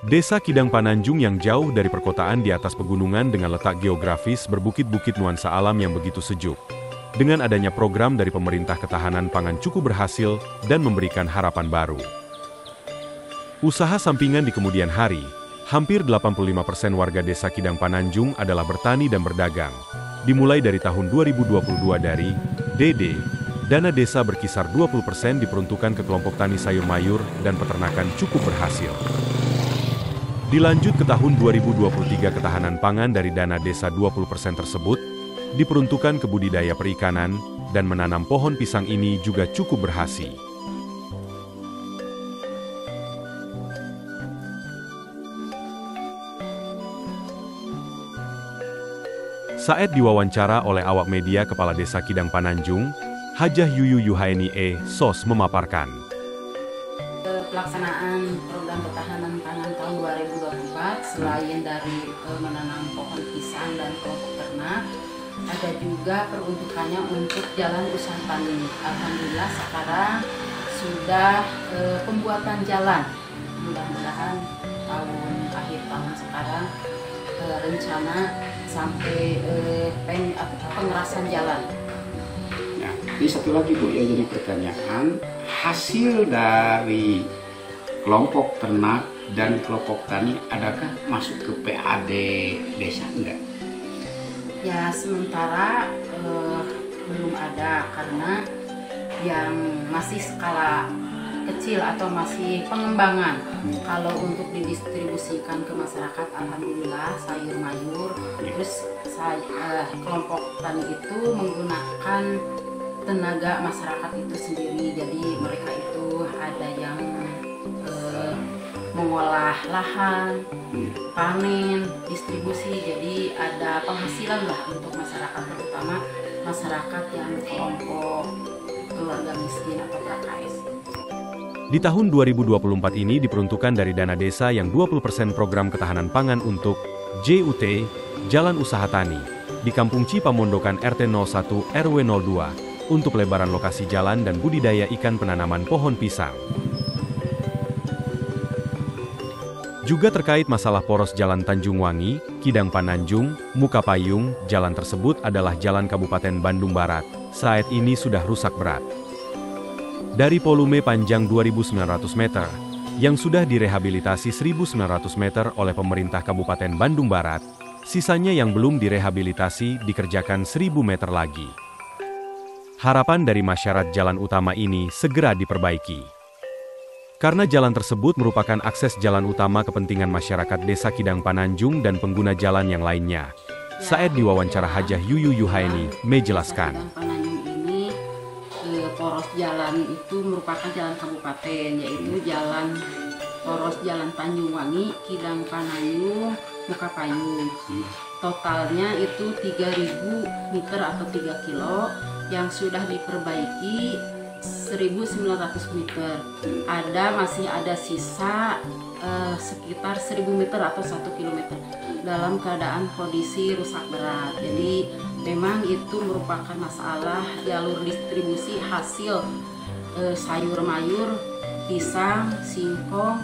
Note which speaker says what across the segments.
Speaker 1: Desa Kidang Pananjung yang jauh dari perkotaan di atas pegunungan dengan letak geografis berbukit-bukit nuansa alam yang begitu sejuk. Dengan adanya program dari pemerintah ketahanan pangan cukup berhasil dan memberikan harapan baru. Usaha sampingan di kemudian hari, hampir 85% warga Desa Kidang Pananjung adalah bertani dan berdagang. Dimulai dari tahun 2022 dari DD, dana desa berkisar 20% diperuntukkan ke kelompok tani sayur mayur dan peternakan cukup berhasil. Dilanjut ke tahun 2023 ketahanan pangan dari dana desa 20% tersebut, diperuntukkan ke budidaya perikanan, dan menanam pohon pisang ini juga cukup berhasil. Saat diwawancara oleh awak media Kepala Desa Kidang Pananjung, Hajah Yuyu Yuhaeni SOS memaparkan.
Speaker 2: Pelaksanaan program ketahanan pangan tahun 2024 selain dari menanam pohon pisang dan kelompok ternak, ada juga peruntukannya untuk jalan usaha tani. Alhamdulillah sekarang sudah pembuatan jalan. Mudah-mudahan akhir tahun sekarang rencana sampai pengerasan jalan.
Speaker 3: Ya, ini satu lagi Bu ya, jadi pertanyaan, hasil dari kelompok ternak dan kelompok tani adakah masuk ke PAD desa enggak?
Speaker 2: Ya sementara belum ada karena yang masih skala kecil atau masih pengembangan. Kalau untuk didistribusikan ke masyarakat, alhamdulillah sayur mayur. Terus kelompok tani itu menggunakan tenaga masyarakat itu sendiri. Jadi mereka itu ada yang mengolah lahan, panen, distribusi, jadi ada penghasilan lah untuk masyarakat, terutama masyarakat yang kelompok keluarga miskin atau KKS.
Speaker 1: Di tahun 2024 ini diperuntukkan dari dana desa yang 20% program ketahanan pangan untuk JUT, Jalan Usaha Tani, di Kampung Cipamondokan RT 01 RW 02, untuk pelebaran lokasi jalan dan budidaya ikan penanaman pohon pisang. Juga terkait masalah poros Jalan Tanjung Wangi, Kidang Pananjung, Muka Payung, jalan tersebut adalah jalan Kabupaten Bandung Barat, saat ini sudah rusak berat. Dari volume panjang 2.900 meter, yang sudah direhabilitasi 1.900 meter oleh pemerintah Kabupaten Bandung Barat, sisanya yang belum direhabilitasi dikerjakan 1.000 meter lagi. Harapan dari masyarakat jalan utama ini segera diperbaiki. Karena jalan tersebut merupakan akses jalan utama kepentingan masyarakat Desa Kidang Pananjung dan pengguna jalan yang lainnya. Saat diwawancara Hajah Yuyu Yuhaeni, menjelaskan.
Speaker 2: Kidang Pananjung ini poros jalan itu merupakan jalan kabupaten, yaitu jalan poros Jalan Tanjung Wangi, Kidang Pananjung, Muka Payung. Totalnya itu 3.000 meter atau 3 kilo yang sudah diperbaiki 1.900 meter. Masih ada sisa sekitar 1.000 meter atau 1 kilometer dalam keadaan kondisi rusak berat. Jadi memang itu merupakan masalah jalur distribusi hasil sayur mayur, pisang, singkong,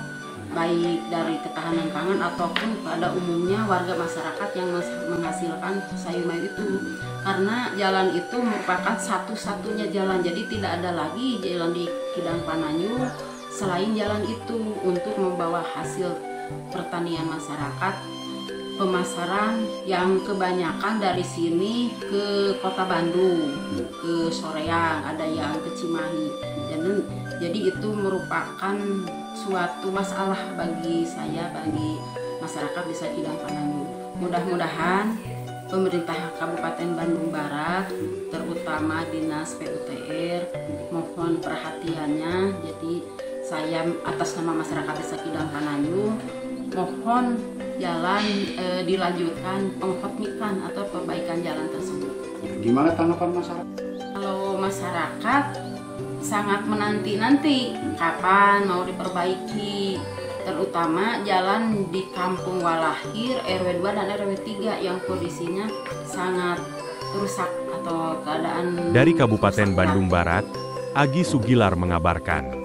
Speaker 2: baik dari ketahanan pangan ataupun pada umumnya warga masyarakat yang menghasilkan sayur mayur itu. Karena jalan itu merupakan satu-satunya jalan, jadi tidak ada lagi jalan di Kidang Pananjung selain jalan itu untuk membawa hasil pertanian masyarakat, pemasaran yang kebanyakan dari sini ke kota Bandung, ke Soreang, ada yang ke Cimahi. Jadi itu merupakan suatu masalah bagi saya, bagi masyarakat Desa Kidang Pananjung. Mudah-mudahan pemerintah Kabupaten Bandung Barat, terutama Dinas PUTR, mohon perhatiannya. Jadi saya atas nama masyarakat Desa Kidang Pananjung mohon jalan dilanjutkan penghotmikan atau perbaikan jalan tersebut.
Speaker 3: Gimana tanggapan masyarakat?
Speaker 2: Kalau masyarakat sangat menanti-nanti kapan mau diperbaiki, terutama jalan di Kampung Walahir RW 2 dan RW 3 yang kondisinya sangat rusak atau keadaan
Speaker 1: dari Kabupaten Bandung Barat, Agi Sugilar mengabarkan.